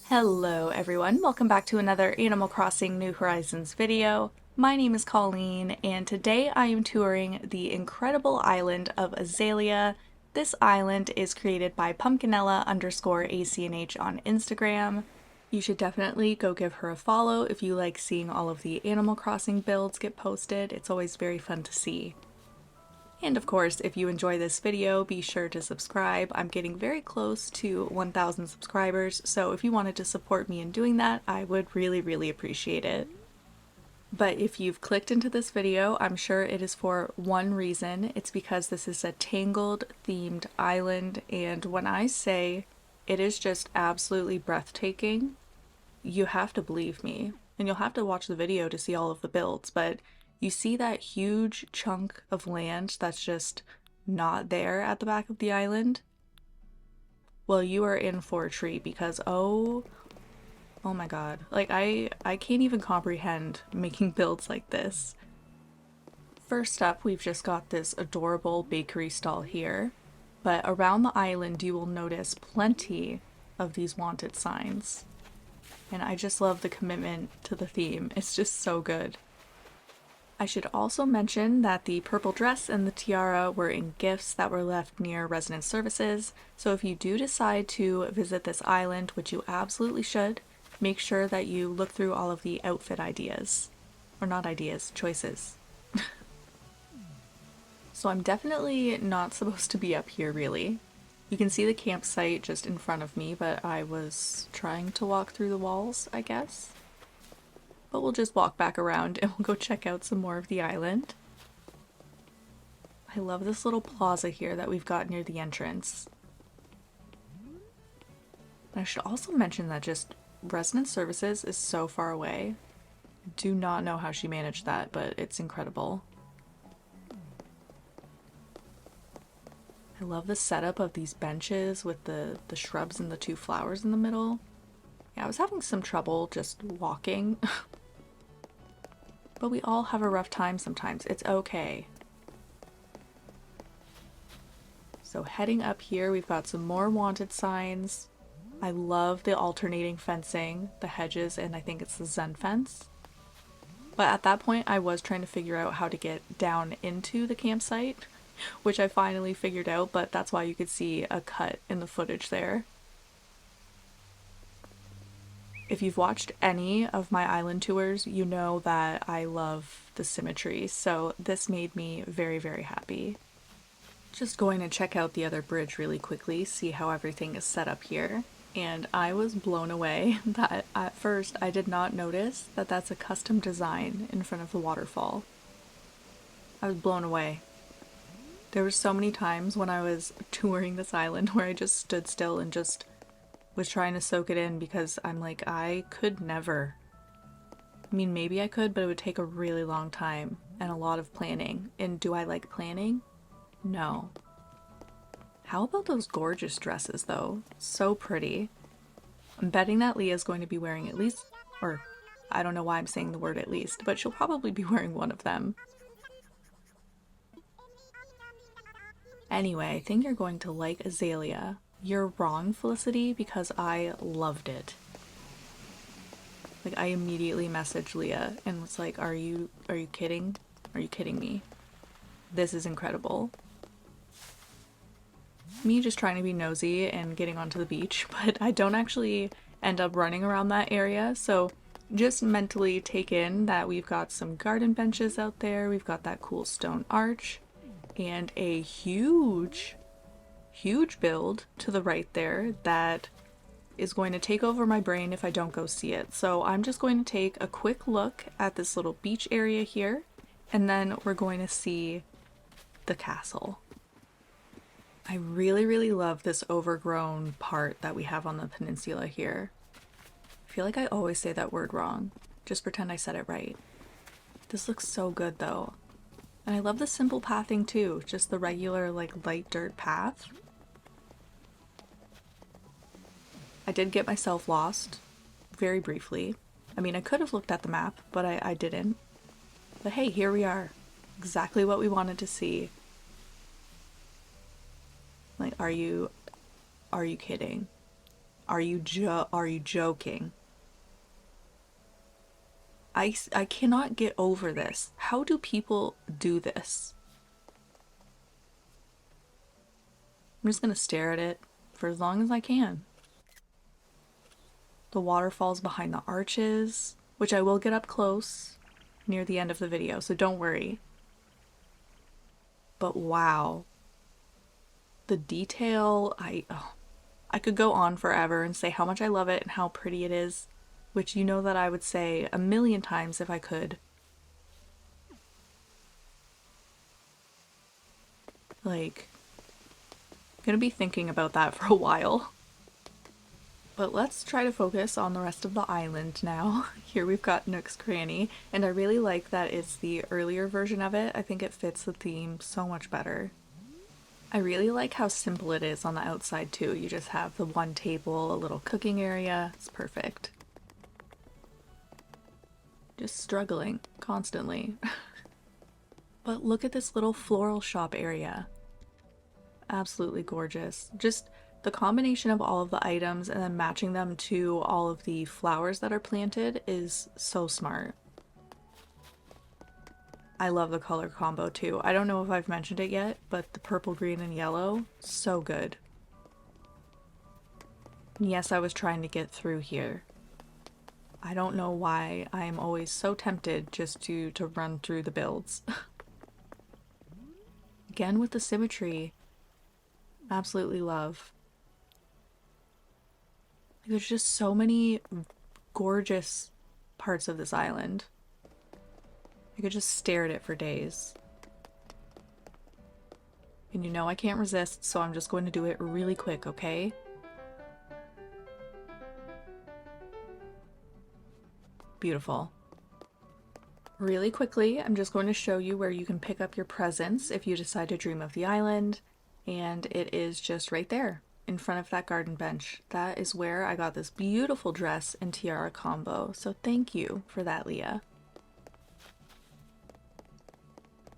Hello everyone, welcome back to another Animal Crossing New Horizons video. My name is Colleen and today I am touring the incredible island of Azalea. This island is created by Pumpkinella_ACNH on Instagram. You should definitely go give her a follow if you like seeing all of the Animal Crossing builds get posted. It's always very fun to see. And of course, if you enjoy this video, be sure to subscribe. I'm getting very close to 1,000 subscribers, so if you wanted to support me in doing that, I would really appreciate it. But if you've clicked into this video, I'm sure it is for one reason. It's because this is a Tangled themed island, and when I say it is just absolutely breathtaking, you have to believe me. And you'll have to watch the video to see all of the builds, but you see that huge chunk of land that's just not there at the back of the island? Well, you are in for a treat because oh my god. Like I can't even comprehend making builds like this. First up, we've just got this adorable bakery stall here, but around the island you will notice plenty of these wanted signs. And I just love the commitment to the theme. It's just so good. I should also mention that the purple dress and the tiara were in gifts that were left near resident services, so if you do decide to visit this island, which you absolutely should, make sure that you look through all of the outfit ideas. Or not ideas, choices. So I'm definitely not supposed to be up here, really. You can see the campsite just in front of me, but I was trying to walk through the walls, I guess. But we'll just walk back around and we'll go check out some more of the island. I love this little plaza here that we've got near the entrance. And I should also mention that just resident services is so far away. I do not know how she managed that, but it's incredible. I love the setup of these benches with the shrubs and the two flowers in the middle. Yeah, I was having some trouble just walking. But we all have a rough time sometimes. It's okay. So heading up here, we've got some more wanted signs. I love the alternating fencing, the hedges, and I think it's the Zen fence. But at that point, I was trying to figure out how to get down into the campsite, which I finally figured out, but that's why you could see a cut in the footage there. If you've watched any of my island tours, you know that I love the symmetry, so this made me very happy. Just going to check out the other bridge really quickly, see how everything is set up here, and I was blown away that at first I did not notice that that's a custom design in front of the waterfall. I was blown away. There were so many times when I was touring this island where I just stood still and just was trying to soak it in because I'm like, I could never. I mean, maybe I could, but it would take a really long time and a lot of planning. And do I like planning? No. How about those gorgeous dresses though? So pretty. I'm betting that Leah's going to be wearing at least, or I don't know why I'm saying the word at least, but she'll probably be wearing one of them. Anyway, I think you're going to like Azalea. You're wrong, Felicity, because I loved it. Like, I immediately messaged Leah and was like, are you kidding? Are you kidding me? This is incredible. Me just trying to be nosy and getting onto the beach, but I don't actually end up running around that area, so just mentally take in that we've got some garden benches out there, we've got that cool stone arch, and a huge build to the right there that is going to take over my brain if I don't go see it. So I'm just going to take a quick look at this little beach area here, and then we're going to see the castle. I really love this overgrown part that we have on the peninsula here. I feel like I always say that word wrong. Just pretend I said it right. This looks so good though. And I love the simple pathing too, just the regular like light dirt path. I did get myself lost, very briefly. I mean, I could have looked at the map, but I didn't. But hey, here we are. Exactly what we wanted to see. Like, are you kidding? Are you joking? I cannot get over this. How do people do this? I'm just gonna stare at it for as long as I can. The waterfalls behind the arches, which I will get up close near the end of the video, so don't worry. But wow. The detail, I could go on forever and say how much I love it and how pretty it is, which you know that I would say a million times if I could. Like, I'm gonna be thinking about that for a while. But let's try to focus on the rest of the island now. Here we've got Nook's Cranny, and I really like that it's the earlier version of it. I think it fits the theme so much better. I really like how simple it is on the outside too. You just have the one table, a little cooking area. It's perfect. Just struggling constantly. But look at this little floral shop area. Absolutely gorgeous. Just the combination of all of the items and then matching them to all of the flowers that are planted is so smart. I love the color combo too. I don't know if I've mentioned it yet, but the purple, green, and yellow, so good. And yes, I was trying to get through here. I don't know why I'm always so tempted just to run through the builds. Again with the symmetry. Absolutely love. There's just so many gorgeous parts of this island. I could just stare at it for days. And you know I can't resist, so I'm just going to do it really quick, okay? Beautiful. Really quickly, I'm just going to show you where you can pick up your presents if you decide to dream of the island, and it is just right there in front of that garden bench. That is where I got this beautiful dress and tiara combo, so thank you for that, Leah.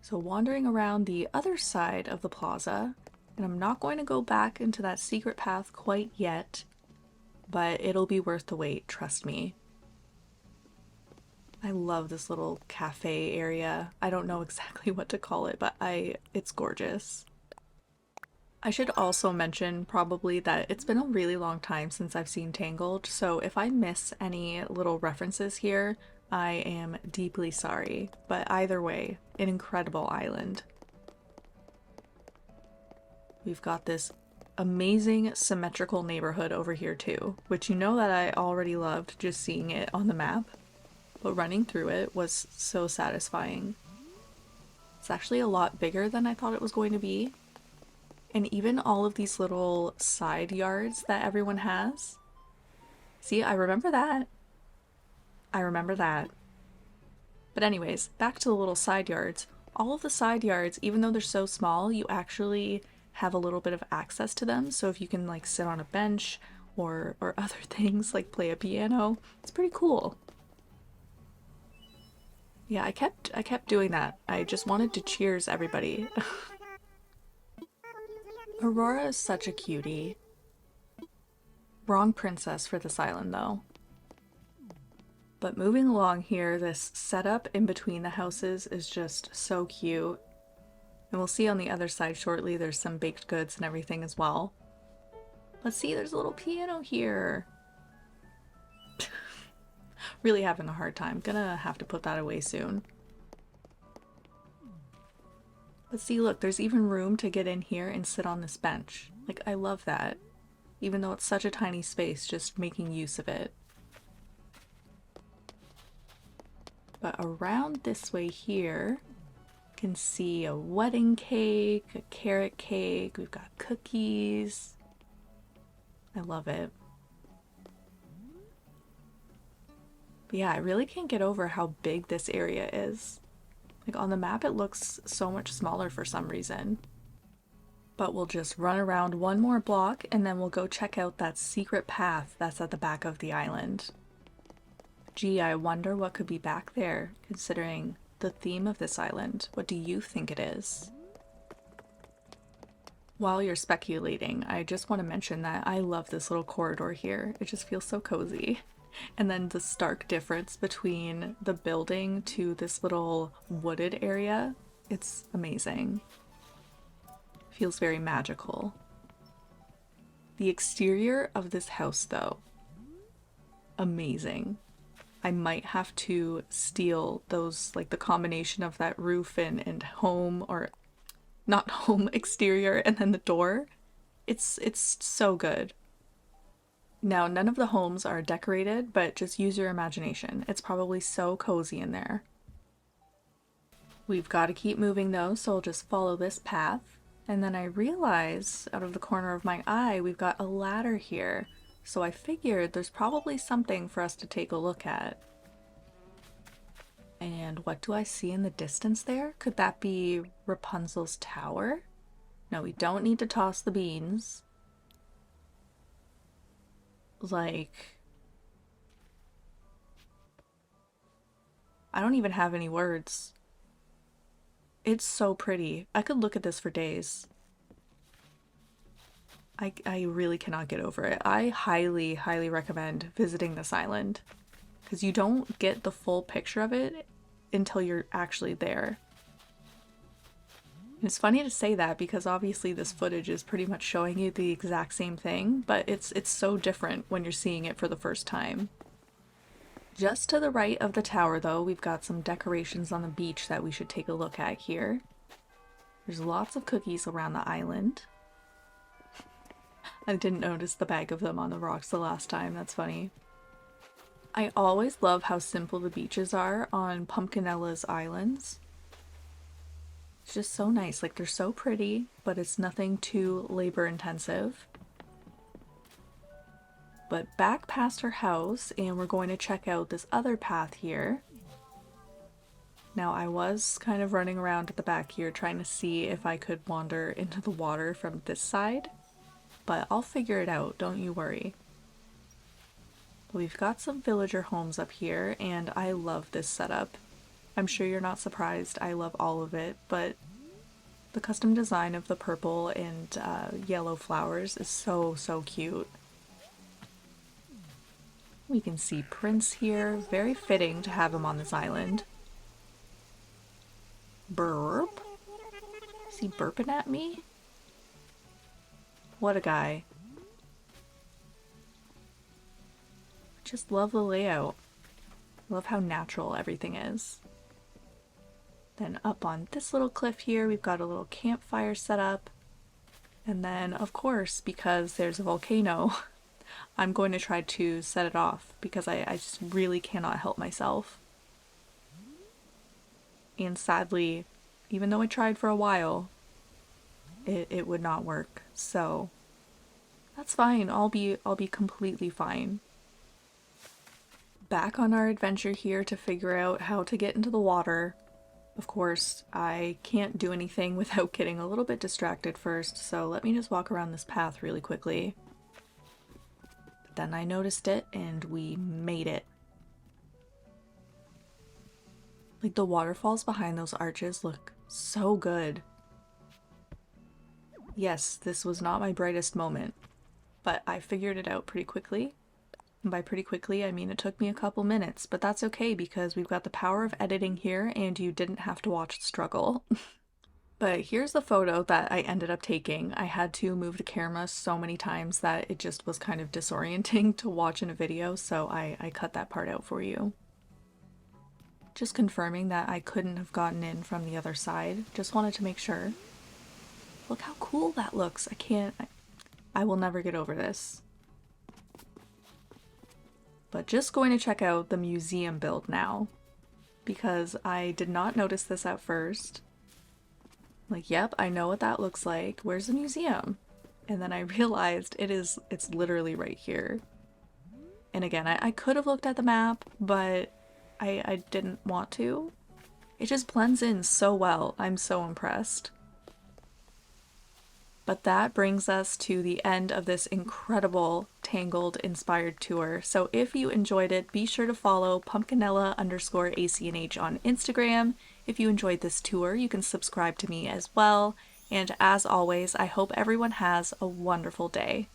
So wandering around the other side of the plaza, and I'm not going to go back into that secret path quite yet, but it'll be worth the wait, trust me. I love this little cafe area. I don't know exactly what to call it, but it's gorgeous. I should also mention probably that it's been a really long time since I've seen Tangled, so if I miss any little references here, I am deeply sorry. But either way, an incredible island. We've got this amazing symmetrical neighborhood over here too, which you know that I already loved just seeing it on the map. But running through it was so satisfying. It's actually a lot bigger than I thought it was going to be. And even all of these little side yards that everyone has. See, I remember that. I remember that. But anyways, back to the little side yards. All of the side yards, even though they're so small, you actually have a little bit of access to them. So if you can like sit on a bench or other things like play a piano, it's pretty cool. Yeah, I kept doing that. I just wanted to cheers everybody. Aurora is such a cutie. Wrong princess for this island though. But moving along here, this setup in between the houses is just so cute. And we'll see on the other side shortly there's some baked goods and everything as well. Let's see, there's a little piano here. Really having a hard time. Gonna have to put that away soon. But see, look, there's even room to get in here and sit on this bench. Like, I love that. Even though it's such a tiny space, just making use of it. But around this way here, you can see a wedding cake, a carrot cake, we've got cookies. I love it. But yeah, I really can't get over how big this area is. Like on the map it looks so much smaller for some reason. But we'll just run around one more block and then we'll go check out that secret path that's at the back of the island. Gee, I wonder what could be back there, considering the theme of this island. What do you think it is? While you're speculating, I just want to mention that I love this little corridor here. It just feels so cozy. And then the stark difference between the building to this little wooded area, it's amazing. Feels very magical. The exterior of this house, though, amazing. I might have to steal those, like the combination of that roof and home, or not home, exterior, and then the door. It's so good. Now, none of the homes are decorated, but just use your imagination. It's probably so cozy in there. We've got to keep moving though, so I'll just follow this path. And then I realize, out of the corner of my eye, we've got a ladder here. So I figured there's probably something for us to take a look at. And what do I see in the distance there? Could that be Rapunzel's tower? No, we don't need to toss the beans. Like, I don't even have any words. It's so pretty. I could look at this for days. I really cannot get over it. I highly, highly recommend visiting this island, because you don't get the full picture of it until you're actually there. And it's funny to say that because obviously this footage is pretty much showing you the exact same thing, but it's so different when you're seeing it for the first time. Just to the right of the tower though, we've got some decorations on the beach that we should take a look at here. There's lots of cookies around the island. I didn't notice the bag of them on the rocks the last time, that's funny. I always love how simple the beaches are on Pumpkinella's islands. It's just so nice, like they're so pretty, but it's nothing too labor intensive. But back past her house, and we're going to check out this other path here. Now I was kind of running around at the back here trying to see if I could wander into the water from this side, but I'll figure it out, don't you worry. We've got some villager homes up here, and I love this setup. I'm sure you're not surprised, I love all of it, but the custom design of the purple and yellow flowers is so, so cute. We can see Prince here, very fitting to have him on this island. Burp? Is he burping at me? What a guy. Just love the layout. Love how natural everything is. Then up on this little cliff here, we've got a little campfire set up. And then, of course, because there's a volcano, I'm going to try to set it off because I just really cannot help myself. And sadly, even though I tried for a while, it would not work. So that's fine. I'll be completely fine. Back on our adventure here to figure out how to get into the water. Of course, I can't do anything without getting a little bit distracted first, so let me just walk around this path really quickly. But then I noticed it and we made it. Like the waterfalls behind those arches look so good. Yes, this was not my brightest moment, but I figured it out pretty quickly. And by pretty quickly, I mean it took me a couple minutes, but that's okay because we've got the power of editing here and you didn't have to watch the struggle. But here's the photo that I ended up taking. I had to move the camera so many times that it just was kind of disorienting to watch in a video, so I cut that part out for you. Just confirming that I couldn't have gotten in from the other side. Just wanted to make sure. Look how cool that looks. I will never get over this. But just going to check out the museum build now, because I did not notice this at first. Like, yep, I know what that looks like. Where's the museum? And then I realized it's literally right here. And again, I could have looked at the map, but I didn't want to. It just blends in so well. I'm so impressed. But that brings us to the end of this incredible Tangled inspired tour. So if you enjoyed it, be sure to follow Pumpkinella_ACNH on Instagram. If you enjoyed this tour, you can subscribe to me as well. And as always, I hope everyone has a wonderful day.